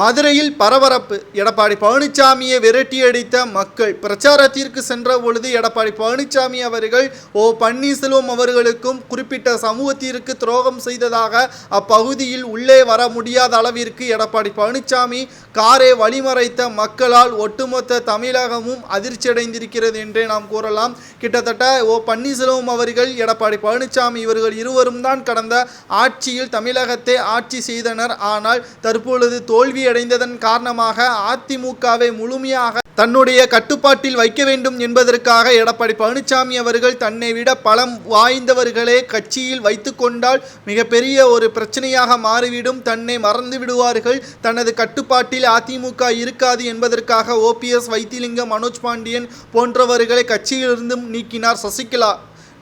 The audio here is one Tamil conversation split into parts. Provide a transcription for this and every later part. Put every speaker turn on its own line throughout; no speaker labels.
மதுரையில் பரபரப்பு. எடப்பாடி பழனிசாமியை விரட்டியடித்த மக்கள். பிரச்சாரத்திற்கு சென்ற பொழுது எடப்பாடி பழனிசாமி அவர்கள் பன்னீர்செல்வம் அவர்களுக்கும் குறிப்பிட்ட சமூகத்திற்கு துரோகம் செய்ததாக அப்பகுதியில் உள்ளே வர முடியாத அளவிற்கு எடப்பாடி பழனிசாமி காரை வழிமறைத்த மக்களால் ஒட்டுமொத்த தமிழகமும் அதிர்ச்சியடைந்திருக்கிறது என்றே நாம் கூறலாம். கிட்டத்தட்ட பன்னீர்செல்வம் அவர்கள், எடப்பாடி பழனிசாமி இவர்கள் இருவரும் தான் கடந்த ஆட்சியில் தமிழகத்தை ஆட்சி செய்தனர். ஆனால் தற்பொழுது தோல்வி அடைந்ததன் காரணமாக அதிமுகவை முழுமையாக தன்னுடைய கட்டுப்பாட்டில் வைக்க வேண்டும் என்பதற்காக எடப்பாடி பழனிசாமி அவர்கள் தன்னை விட பலம் வாய்ந்தவர்களே கட்சியில் வைத்துக் கொண்டால் மிகப்பெரிய ஒரு பிரச்சனையாக மாறிவிடும், தன்னை மறந்து விடுவார்கள், தனது கட்டுப்பாட்டில் அதிமுக இருக்காது என்பதற்காக ஓபிஎஸ், வைத்திலிங்கம், மனோஜ் பாண்டியன் போன்றவர்களை கட்சியிலிருந்தும் நீக்கினார் சசிகலா.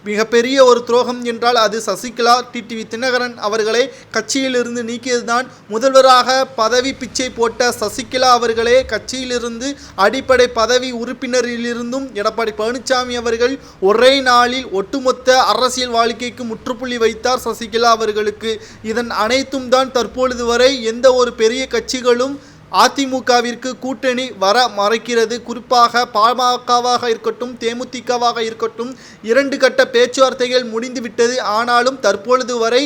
மிகப்பெரிய ஒரு துரோகம் என்றால் அது சசிகலா. டிடிவி தினகரன் அவர்களை கட்சியிலிருந்து நீக்கியதுதான். முதல்வராக பதவி பிச்சை போட்ட சசிகலா அவர்களே கட்சியிலிருந்து அடிப்படை பதவி உறுப்பினரிலிருந்தும் எடப்பாடி பழனிசாமி அவர்கள் ஒரே நாளில் ஒட்டுமொத்த அரசியல் வாழ்க்கைக்கு முற்றுப்புள்ளி வைத்தார் சசிகலா அவர்களுக்கு. இதன் அனைத்தும் தான் தற்பொழுது வரை எந்த ஒரு பெரிய கட்சிகளும் அதிமுகவிற்கு கூட்டணி வர மறைக்கிறது. குறிப்பாக பாமகவாக இருக்கட்டும், தேமுதிகவாக இருக்கட்டும், 2 கட்ட பேச்சுவார்த்தைகள் முடிந்துவிட்டது. ஆனாலும் தற்பொழுது வரை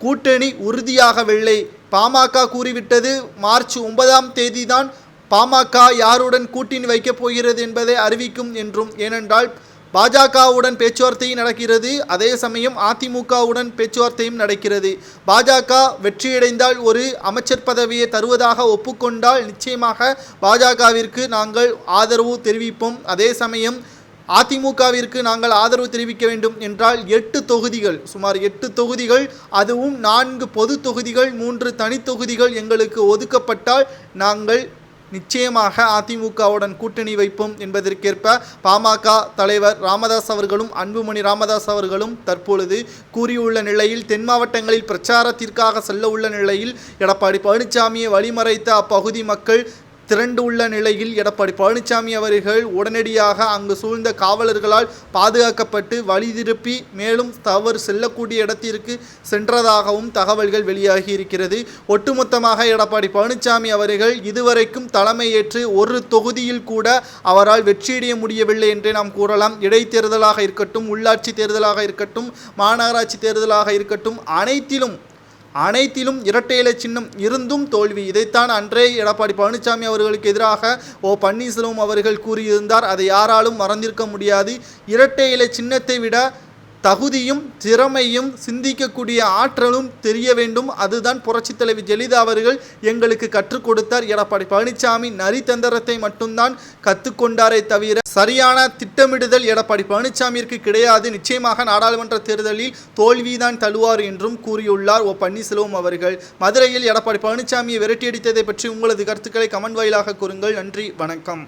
கூட்டணி உறுதியாகவில்லை. பாமக கூறிவிட்டது மார்ச் 9ஆம் தேதி தான் பாமக யாருடன் கூட்டணி வைக்கப் போகிறது என்பதை அறிவிக்கும் என்றும். ஏனென்றால் பாஜகவுடன் பேச்சுவார்த்தையும் நடக்கிறது, அதே சமயம் அதிமுகவுடன் பேச்சுவார்த்தையும் நடக்கிறது. பாஜக வெற்றியடைந்தால் ஒரு அமைச்சர் பதவியை தருவதாக ஒப்புக்கொண்டால் நிச்சயமாக பாஜகவிற்கு நாங்கள் ஆதரவு தெரிவிப்போம். அதே சமயம் அதிமுகவிற்கு நாங்கள் ஆதரவு தெரிவிக்க வேண்டும் என்றால் 8 தொகுதிகள், சுமார் 8 தொகுதிகள், அதுவும் 4 பொது தொகுதிகள், 3 தனி தொகுதிகள் எங்களுக்கு ஒதுக்கப்பட்டால் நாங்கள் நிச்சயமாக அதிமுகவுடன் கூட்டணி வைப்போம் என்பதற்கேற்ப பாமக தலைவர் ராமதாஸ் அவர்களும், அன்புமணி ராமதாஸ் அவர்களும் தற்பொழுது கூறியுள்ள நிலையில், தென் மாவட்டங்களில் பிரச்சாரத்திற்காக செல்ல உள்ள நிலையில் எடப்பாடி பழனிசாமியை வழிமறைத்த அப்பகுதி மக்கள் திரண்டு உள்ள நிலையில் எடப்பாடி பழனிசாமி அவர்கள் உடனடியாக அங்கு சூழ்ந்த காவலர்களால் பாதுகாக்கப்பட்டு வழி திருப்பி மேலும் தவறு செல்லக்கூடிய இடத்திற்கு சென்றதாகவும் தகவல்கள் வெளியாகி இருக்கிறது. ஒட்டுமொத்தமாக எடப்பாடி பழனிசாமி அவர்கள் இதுவரைக்கும் தலைமையேற்று ஒரு தொகுதியில் கூட அவரால் வெற்றியடைய முடியவில்லை என்றே நாம் கூறலாம். இடைத்தேர்தலாக இருக்கட்டும், உள்ளாட்சி தேர்தலாக இருக்கட்டும், மாநகராட்சி தேர்தலாக இருக்கட்டும், அனைத்திலும் இரட்டை இலை சின்னம் இருந்தும் தோல்வி. இதைத்தான் அன்றே எடப்பாடி பழனிசாமி அவர்களுக்கு எதிராக பன்னீர்செல்வம் அவர்கள் கூறியிருந்தார். அதை யாராலும் மறந்திருக்க முடியாது. இரட்டை இலை சின்னத்தை விட தகுதியும் திறமையும் சிந்திக்கக்கூடிய ஆற்றலும் தெரிய வேண்டும். அதுதான் புரட்சித் தலைவி ஜெயலலிதா அவர்கள் எங்களுக்கு கற்றுக் கொடுத்தார். எடப்பாடி பழனிசாமி நரித்தந்திரத்தை மட்டும்தான் கற்றுக்கொண்டாரே தவிர சரியான திட்டமிடுதல் எடப்பாடி பழனிசாமிற்கு கிடையாது. நிச்சயமாக நாடாளுமன்ற தேர்தலில் தோல்விதான் தழுவார் என்றும் கூறியுள்ளார் பன்னீர்செல்வம் அவர்கள். மதுரையில் எடப்பாடி பழனிசாமியை விரட்டியடித்ததை பற்றி உங்களது கருத்துக்களை கமெண்ட் வாயிலாக கூறுங்கள். நன்றி, வணக்கம்.